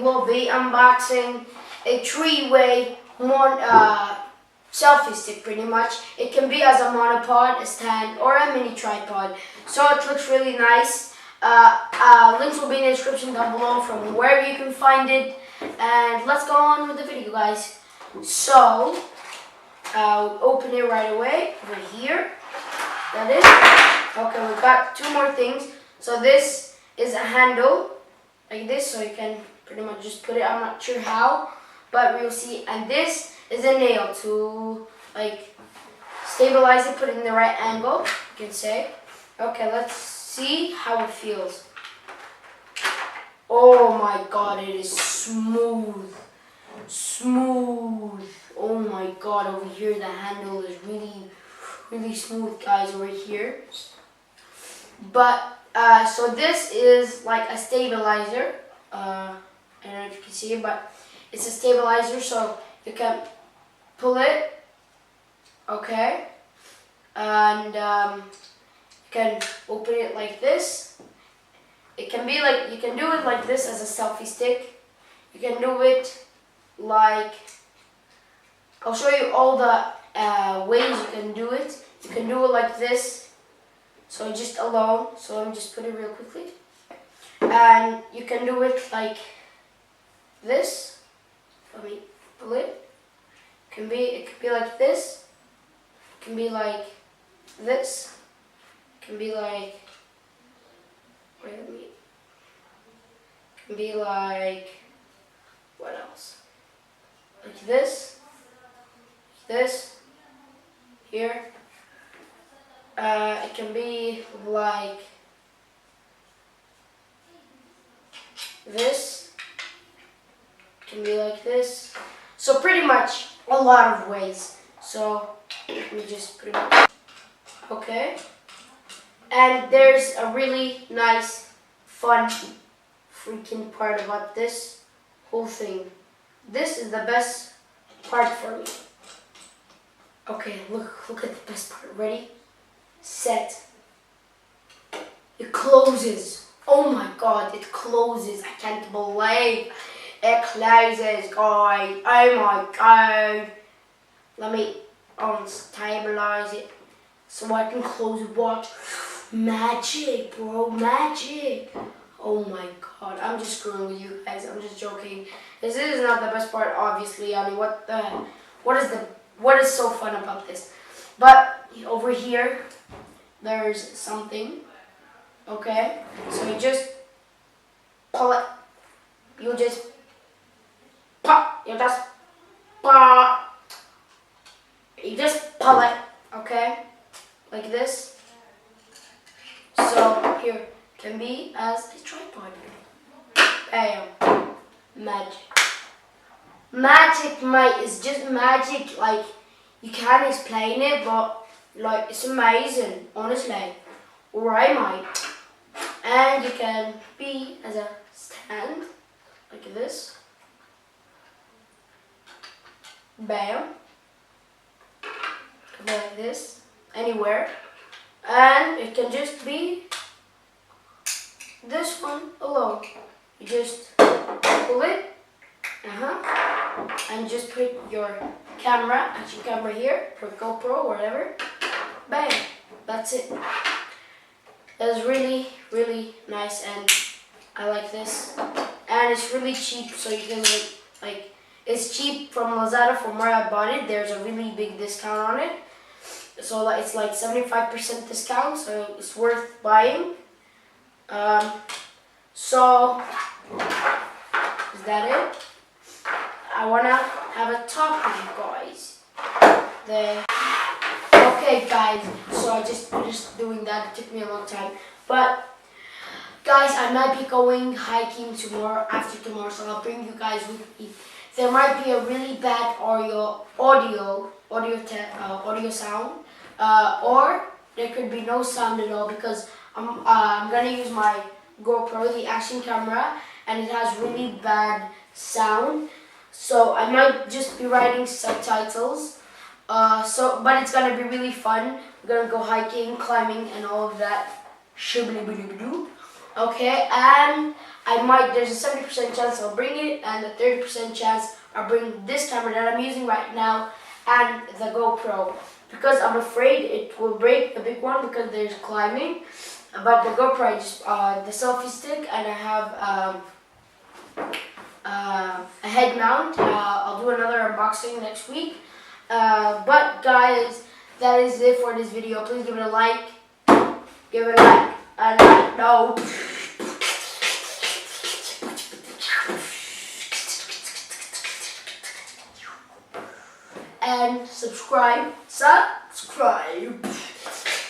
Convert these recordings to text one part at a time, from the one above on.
will be unboxing a three-way selfie stick pretty much. It can be as a monopod, a stand, or a mini tripod. So it looks really nice. Links will be in the description down below from wherever you can find it. And let's go on with the video, guys. So, I'll open it right away over here. That is. Okay, we've got two more things. So this is a handle like this, so you can pretty much just put it, I'm not sure how, but we'll see. And this is a nail to like stabilize it, put it in the right angle, you can say. Okay, let's see how it feels. Oh my god, it is smooth. Smooth. Oh my god, over here the handle is really smooth, guys, over here. But so this is like a stabilizer. I don't know if you can see it, but it's a stabilizer, so you can pull it, okay, and you can open it like this. It can be like, you can do it like this as a selfie stick. You can do it like, I'll show you all the ways you can do it. You can do it like this. So just alone, so let me just put it real quickly. And you can do it like this. Let me pull it. It can be like this. It can be like this. It can be like, wait a minute. It can be like, what else? Like this. This. Here. It can be like this. It can be like this. So pretty much a lot of ways. So let me just pretty much, okay. And there's a really nice, fun, freaking part about this whole thing. This is the best part for me. Okay, look at the best part. Ready? Set. It closes. Oh my god, it closes. I can't believe it closes, guys. Oh my god. Let me stabilize it so I can close it. Watch. Magic, bro. Magic. Oh my god. I'm just screwing with you guys. I'm just joking. This is not the best part, obviously. I mean, what is so fun about this? But over here, there's something, okay? So you just pull it. You just pop. You just pop. You just pull it, okay? Like this. So here can be as a tripod. Bam. Magic. Magic, mate. It's just magic. Like, you can't explain it, but like, it's amazing, honestly. Alright, mate. And you can be as a stand, like this. Bam. Can be like this, anywhere. And it can just be this one alone. You just pull it, and just put your action camera here, for GoPro, whatever. Bang, that's it. That's really nice, and I like this. And it's really cheap, so you can like it's cheap from Lazada. From where I bought it, there's a really big discount on it. So it's like 75% discount, so it's worth buying. So is that it? I wanna have a talk with you guys. Okay, guys, so I just finished doing that. It took me a long time, but guys, I might be going hiking tomorrow, after tomorrow, so I'll bring you guys with me. There might be a really bad audio sound, or there could be no sound at all, because I'm gonna use my GoPro, the action camera, and it has really bad sound. So I might just be writing subtitles. But it's gonna be really fun. We're gonna go hiking, climbing, and all of that. Okay, and there's a 70% chance I'll bring it, and a 30% chance I'll bring this camera that I'm using right now and the GoPro. Because I'm afraid it will break, the big one, because there's climbing. But the GoPro, I just, the selfie stick, and I have a head mount. I'll do another unboxing next week. But guys, that is it for this video. Please give it a like. Give it a like. And no. And subscribe.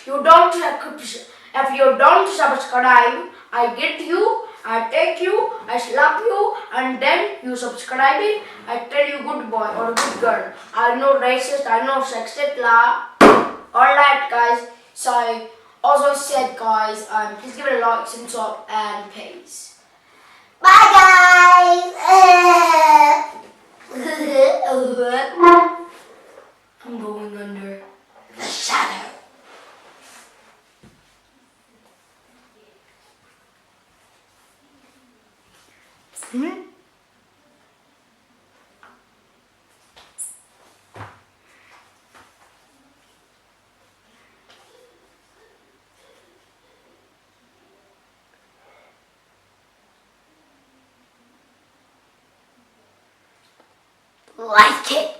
If you don't subscribe, I get you, I take you, I slap you, and then you subscribe it. I tell you good boy or good girl. I'm no racist, I'm no sexist, Alright guys, so I also said guys, please give it a like, sub, and peace. Bye guys! I'm going under the shadow. Like it.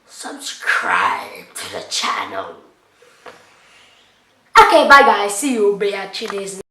Subscribe to the channel. Okay, bye guys. See you, bitches.